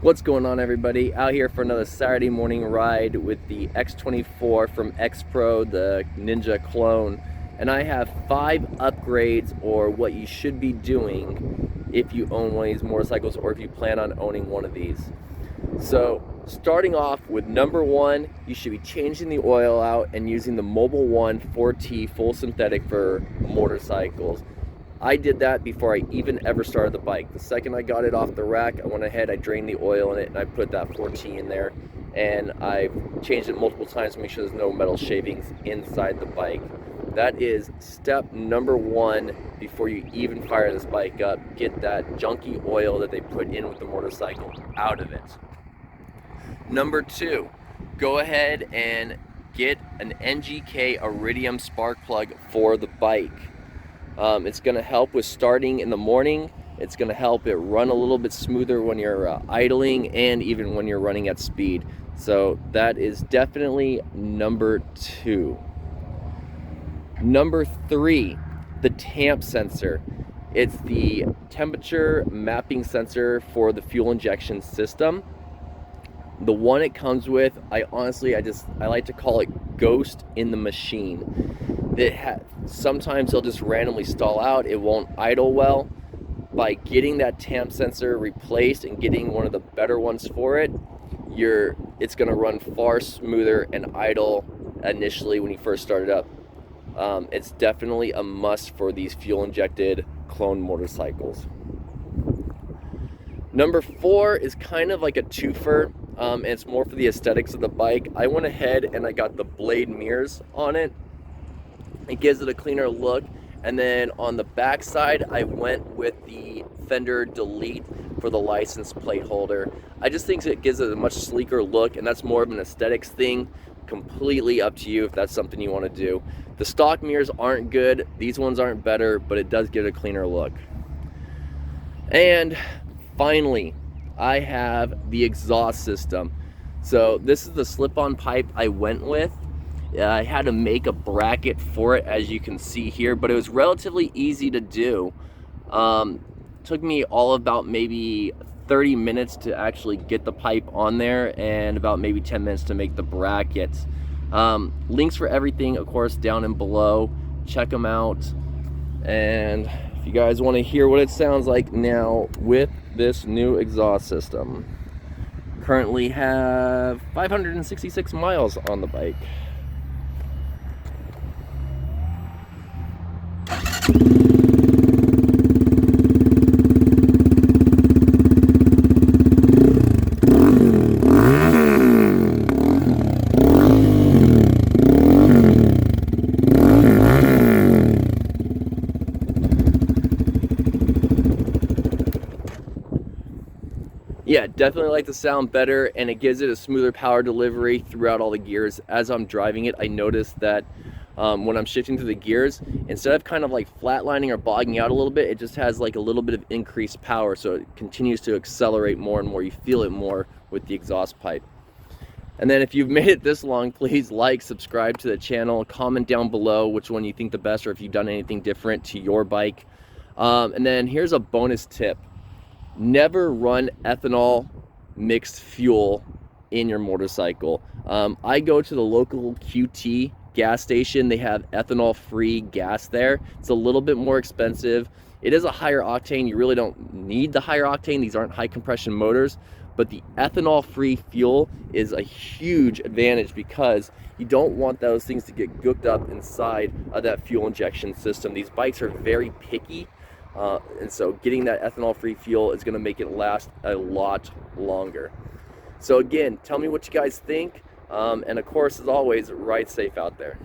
What's going on, everybody? Out here for another Saturday morning ride with the X24 from XPro, the Ninja clone. And I have 5 upgrades, or what you should be doing if you own one of these motorcycles or if you plan on owning one of these. So starting off with number 1, you should be changing the oil out and using the Mobil 1 4T full synthetic for motorcycles. I did that before I even ever started the bike. The second I got it off the rack, I went ahead, I drained the oil in it, and I put that 4T in there. And I've changed it multiple times to make sure there's no metal shavings inside the bike. That is step number 1 before you even fire this bike up. Get that junky oil that they put in with the motorcycle out of it. Number 2, go ahead and get an NGK Iridium spark plug for the bike. It's going to help with starting in the morning. It's going to help it run a little bit smoother when you're idling and even when you're running at speed. So that is definitely number 2. Number 3, the Tamp Sensor. It's the temperature mapping sensor for the fuel injection system. The one it comes with, I like to call it ghost in the machine. Sometimes it'll just randomly stall out, it won't idle well. By getting that Tamp sensor replaced and getting one of the better ones for it, it's going to run far smoother and idle initially when you first start it up. It's definitely a must for these fuel injected clone motorcycles. Number 4 is kind of like a twofer, and it's more for the aesthetics of the bike. I went ahead and I got the blade mirrors on it. It gives it a cleaner look. And then on the back side, I went with the fender delete for the license plate holder. I just think it gives it a much sleeker look, and that's more of an aesthetics thing. Completely up to you if that's something you want to do. The stock mirrors aren't good, these ones aren't better, but it does give it a cleaner look. And finally, I have the exhaust system. So this is the slip-on pipe I went with. I had to make a bracket for it, as you can see here, but it was relatively easy to do. Took me all about maybe 30 minutes to actually get the pipe on there, and about maybe 10 minutes to make the brackets. Links for everything, of course, down and below. Check them out. And if you guys want to hear what it sounds like now with this new exhaust system, currently have 566 miles on the bike. Yeah, definitely like the sound better, and it gives it a smoother power delivery throughout all the gears. As I'm driving it, I noticed that when I'm shifting through the gears, instead of kind of like flatlining or bogging out a little bit, it just has like a little bit of increased power, so it continues to accelerate more and more. You feel it more with the exhaust pipe. And then if you've made it this long, please like, subscribe to the channel, comment down below which one you think the best, or if you've done anything different to your bike. And then here's a bonus tip. Never run ethanol mixed fuel in your motorcycle. I go to the local QT gas station. They have ethanol free gas there. It's a little bit more expensive. It is a higher octane. You really don't need the higher octane. These aren't high compression motors, but the ethanol free fuel is a huge advantage because you don't want those things to get gooked up inside of that fuel injection system. These bikes are very picky. And so getting that ethanol free fuel is going to make it last a lot longer. So again, tell me what you guys think, and of course, as always, ride safe out there.